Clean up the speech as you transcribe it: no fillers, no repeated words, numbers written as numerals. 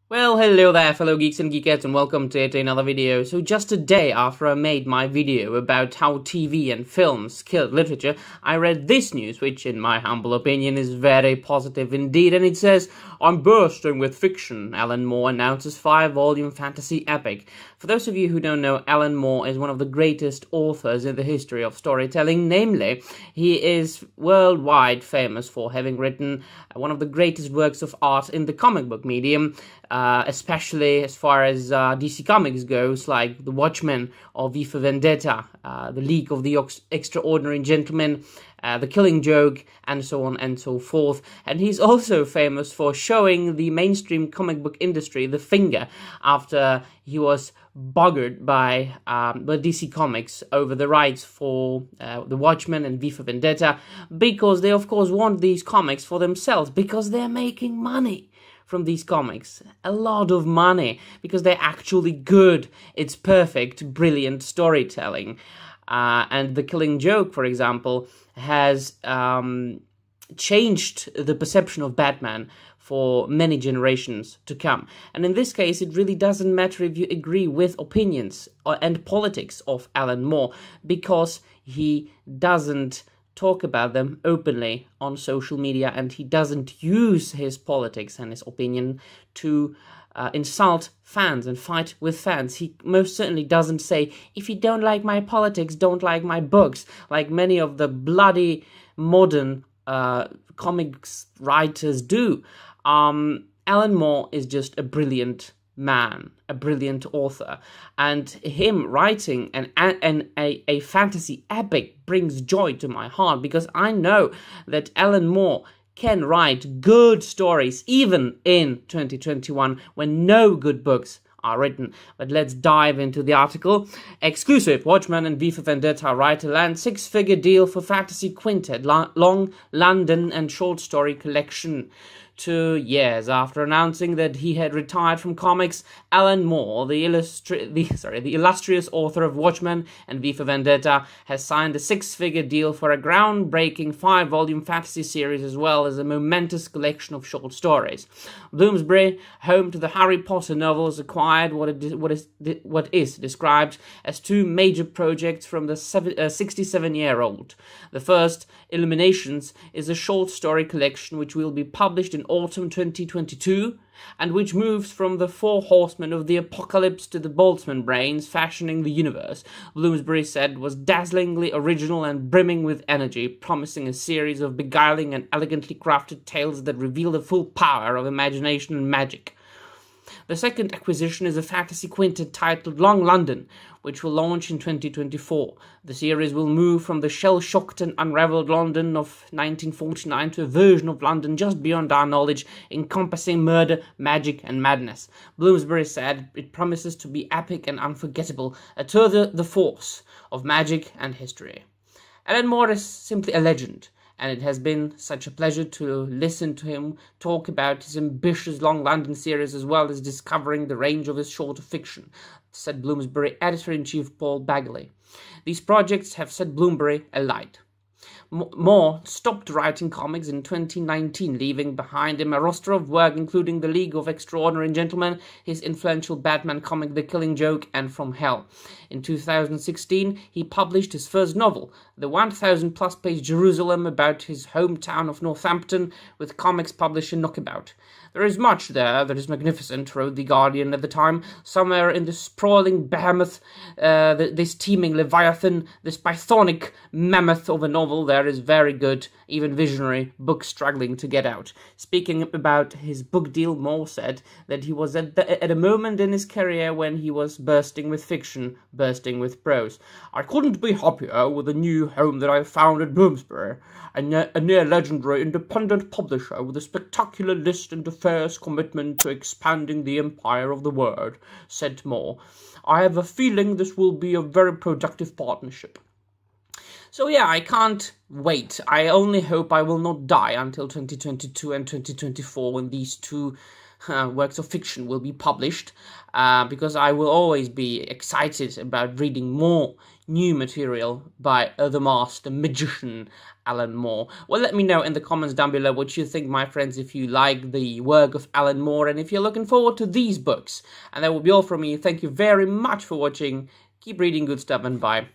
Well, hello there fellow geeks and geekettes, and welcome to yet another video. So just a day after I made my video about how TV and films killed literature, I read this news, which in my humble opinion is very positive indeed, and it says, "I'm bursting with fiction. Alan Moore announces 5-volume fantasy epic." For those of you who don't know, Alan Moore is one of the greatest authors in the history of storytelling. Namely, he is worldwide famous for having written one of the greatest works of art in the comic book medium, especially as far as DC Comics goes, like The Watchmen or V for Vendetta, The League of the Extraordinary Gentlemen, The Killing Joke, and so on and so forth. And he's also famous for showing the mainstream comic book industry the finger after he was buggered by DC Comics over the rights for The Watchmen and V for Vendetta, because they of course want these comics for themselves, because they're making money from these comics, a lot of money, because they're actually good. It's perfect, brilliant storytelling. And The Killing Joke, for example, has changed the perception of Batman for many generations to come. And in this case, it really doesn't matter if you agree with opinions and politics of Alan Moore, because he doesn't talk about them openly on social media, and he doesn't use his politics and his opinion to insult fans and fight with fans. He most certainly doesn't say, "If you don't like my politics, don't like my books," like many of the bloody modern comics writers do. Alan Moore is just a brilliant man, a brilliant author, and him writing a fantasy epic brings joy to my heart, because I know that Alan Moore can write good stories even in 2021 when no good books are written. But let's dive into the article. Exclusive: Watchmen and V for Vendetta writer land 6-figure deal for fantasy quintet, long London and short story collection. 2 years after announcing that he had retired from comics, Alan Moore, the illustrious author of Watchmen and V for Vendetta, has signed a 6-figure deal for a groundbreaking 5-volume fantasy series, as well as a momentous collection of short stories. Bloomsbury, home to the Harry Potter novels, acquired what is described as 2 major projects from the 67-year-old. The first, Illuminations, is a short story collection which will be published in autumn 2022, and which moves from the 4 horsemen of the apocalypse to the Boltzmann brains fashioning the universe. Bloomsbury said was dazzlingly original and brimming with energy, promising a series of beguiling and elegantly crafted tales that reveal the full power of imagination and magic. The second acquisition is a fantasy quintet titled Long London, which will launch in 2024. The series will move from the shell-shocked and unraveled London of 1949 to a version of London just beyond our knowledge, encompassing murder, magic, and madness. Bloomsbury said it promises to be epic and unforgettable, a tour de force of magic and history. Alan Moore is simply a legend, and it has been such a pleasure to listen to him talk about his ambitious Long London series, as well as discovering the range of his shorter fiction, said Bloomsbury editor-in-chief Paul Bagley. These projects have set Bloomsbury alight. Moore stopped writing comics in 2019, leaving behind him a roster of work including The League of Extraordinary Gentlemen, his influential Batman comic The Killing Joke, and From Hell. In 2016, he published his first novel, the 1,000-plus page Jerusalem, about his hometown of Northampton, with comics publisher Knockabout. "There is much there that is magnificent," wrote The Guardian at the time. "Somewhere in this sprawling behemoth, this teeming leviathan, this pythonic mammoth of a novel, there is very good, even visionary, book struggling to get out." Speaking about his book deal, Moore said that he was at a moment in his career when he was bursting with fiction, bursting with prose. "I couldn't be happier with the new home that I found at Bloomsbury, a near legendary independent publisher with a spectacular list and a fierce commitment to expanding the empire of the word," said Moore. "I have a feeling this will be a very productive partnership." So yeah, I can't wait. I only hope I will not die until 2022 and 2024 when these 2 works of fiction will be published, because I will always be excited about reading more new material by the master magician Alan Moore. Well, let me know in the comments down below what you think, my friends, if you like the work of Alan Moore and if you're looking forward to these books. And that will be all from me. Thank you very much for watching. Keep reading good stuff and bye.